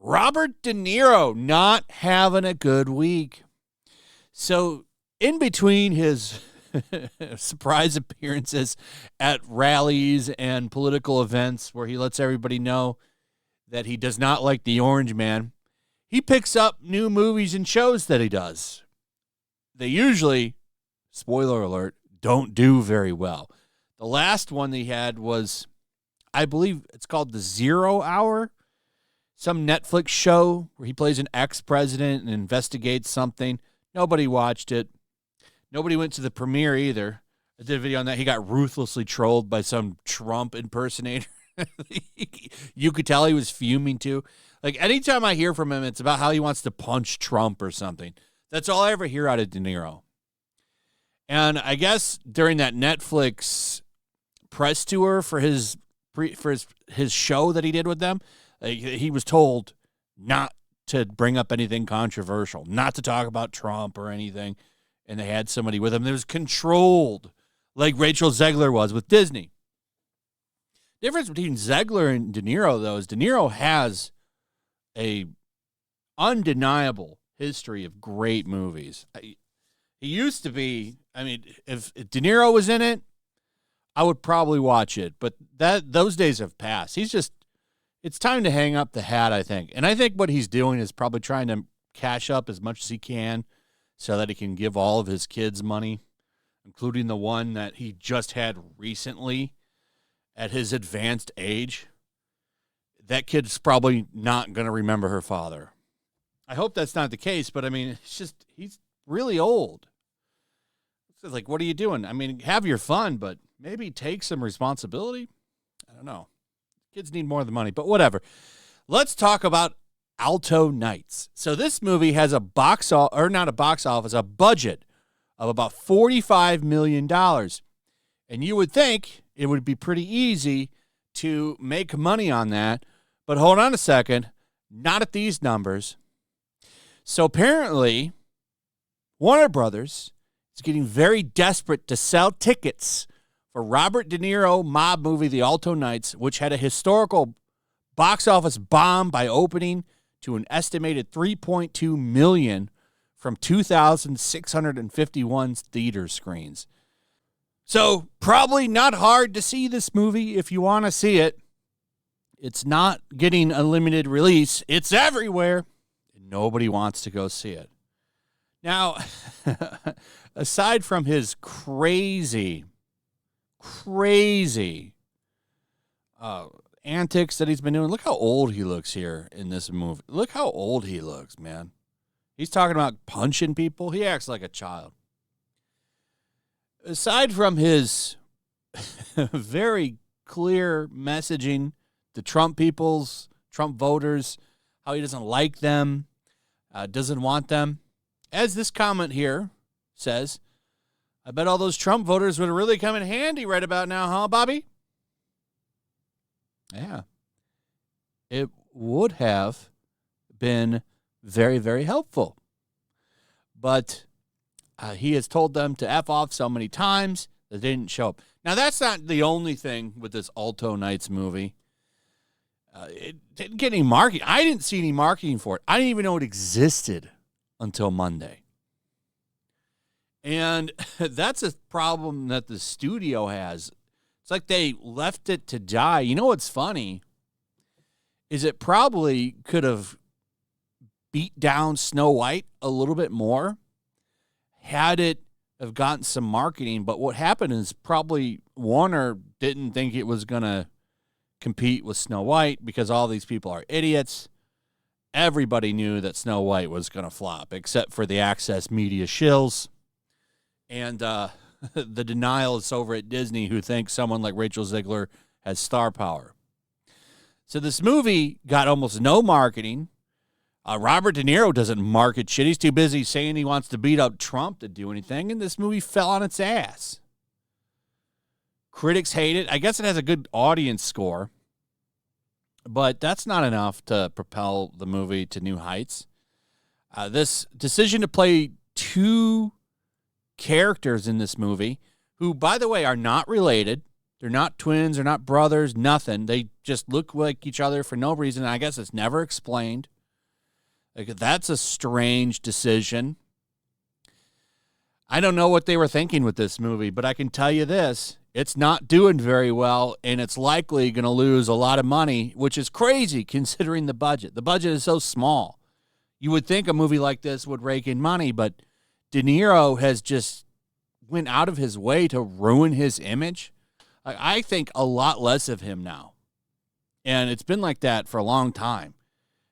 Robert De Niro not having a good week. So in between his surprise appearances at rallies and political events where he lets everybody know that he does not like the Orange Man, he picks up new movies and shows that he does. They usually, spoiler alert, don't do very well. The last one they had was, I believe it's called The 0 Hour, some Netflix show where he plays an ex-president and investigates something. Nobody watched it. Nobody went to the premiere either. I did a video on that. He got ruthlessly trolled by some Trump impersonator. You could tell he was fuming too. Like, anytime I hear from him, it's about how he wants to punch Trump or something. That's all I ever hear out of De Niro. And I guess during that Netflix press tour for his show that he did with them, he was told not to bring up anything controversial, not to talk about Trump or anything. And they had somebody with him that was controlled, like Rachel Zegler was with Disney. The difference between Zegler and De Niro, though, is De Niro has a undeniable history of great movies. He used to be, I mean, if De Niro was in it, I would probably watch it. But those days have passed. It's time to hang up the hat, I think. And I think what he's doing is probably trying to cash up as much as he can so that he can give all of his kids money, including the one that he just had recently at his advanced age. That kid's probably not going to remember her father. I hope that's not the case, but I mean, he's really old. It's like, what are you doing? I mean, have your fun, but maybe take some responsibility. I don't know. Kids need more than money, but whatever. Let's talk about Alto Knights. So this movie has a budget of about $45 million. And you would think it would be pretty easy to make money on that, but hold on a second, not at these numbers. So apparently, Warner Brothers is getting very desperate to sell tickets for Robert De Niro mob movie, The Alto Knights, which had a historical box office bomb by opening to an estimated $3.2 million from 2,651 theater screens. So probably not hard to see this movie if you want to see it. It's not getting a limited release. It's everywhere. And nobody wants to go see it. Now, aside from his crazy antics that he's been doing. Look how old he looks here in this movie. Look how old he looks, man. He's talking about punching people. He acts like a child. Aside from his very clear messaging to Trump voters, how he doesn't like them, doesn't want them. As this comment here says, I bet all those Trump voters would really come in handy right about now, huh, Bobby? Yeah. It would have been very, very helpful. But he has told them to F off so many times that they didn't show up. Now, that's not the only thing with this Alto Knights movie. It didn't get any marketing. I didn't see any marketing for it. I didn't even know it existed until Monday. And that's a problem that the studio has. It's like they left it to die. You know what's funny is it probably could have beat down Snow White a little bit more had it have gotten some marketing. But what happened is probably Warner didn't think it was going to compete with Snow White because all these people are idiots. Everybody knew that Snow White was going to flop except for the Access Media shills. And the denialists over at Disney who think someone like Rachel Zegler has star power. So this movie got almost no marketing. Robert De Niro doesn't market shit. He's too busy saying he wants to beat up Trump to do anything, and this movie fell on its ass. Critics hate it. I guess it has a good audience score, but that's not enough to propel the movie to new heights. This decision to play two characters in this movie who, by the way, are not related. They're not twins. They're not brothers, nothing. They just look like each other for no reason. I guess it's never explained. Like, that's a strange decision. I don't know what they were thinking with this movie, but I can tell you this. It's not doing very well, and it's likely going to lose a lot of money, which is crazy considering the budget. The budget is so small. You would think a movie like this would rake in money, but De Niro has just went out of his way to ruin his image. I think a lot less of him now. And it's been like that for a long time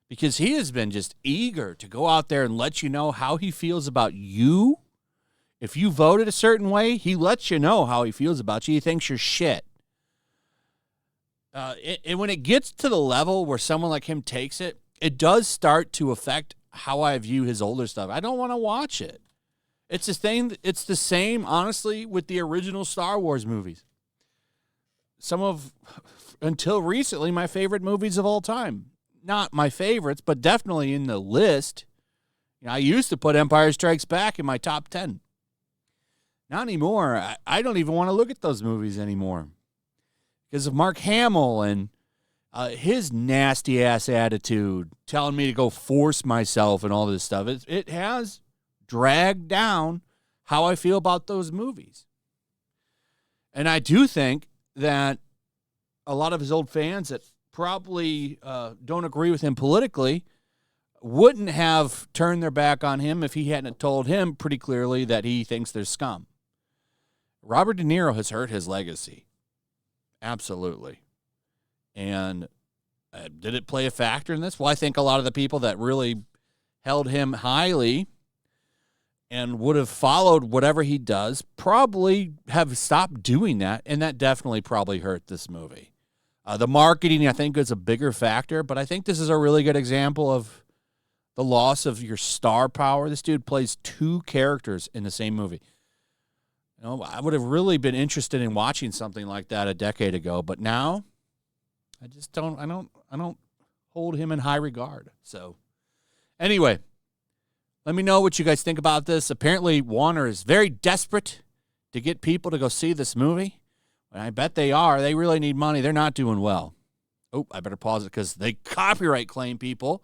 because he has been just eager to go out there and let you know how he feels about you. If you voted a certain way, he lets you know how he feels about you. He thinks you're shit. And when it gets to the level where someone like him takes it, it does start to affect how I view his older stuff. I don't want to watch it. It's the same, honestly, with the original Star Wars movies. Some of, until recently, my favorite movies of all time. Not my favorites, but definitely in the list. You know, I used to put Empire Strikes Back in my top 10. Not anymore. I don't even want to look at those movies anymore because of Mark Hamill and his nasty-ass attitude, telling me to go force myself and all this stuff. It has dragged down how I feel about those movies. And I do think that a lot of his old fans that probably don't agree with him politically wouldn't have turned their back on him if he hadn't told him pretty clearly that he thinks they're scum. Robert De Niro has hurt his legacy. Absolutely. And did it play a factor in this? Well, I think a lot of the people that really held him highly and would have followed whatever he does probably have stopped doing that, and that definitely probably hurt this movie. The marketing, I think, is a bigger factor, but I think this is a really good example of the loss of your star power. This dude plays two characters in the same movie. You know, I would have really been interested in watching something like that a decade ago, but now I just don't. I don't hold him in high regard. So, anyway, let me know what you guys think about this. Apparently, Warner is very desperate to get people to go see this movie. And I bet they are. They really need money. They're not doing well. Oh, I better pause it because they copyright claim people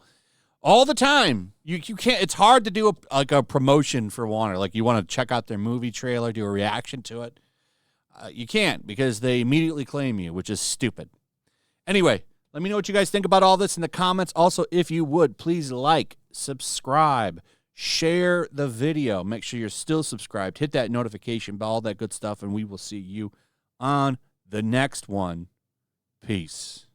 all the time. You can't. It's hard to do a promotion for Warner. Like, you want to check out their movie trailer, do a reaction to it. You can't because they immediately claim you, which is stupid. Anyway, let me know what you guys think about all this in the comments. Also, if you would, please like, subscribe, share the video. Make sure you're still subscribed. Hit that notification bell, all that good stuff, and we will see you on the next one. Peace.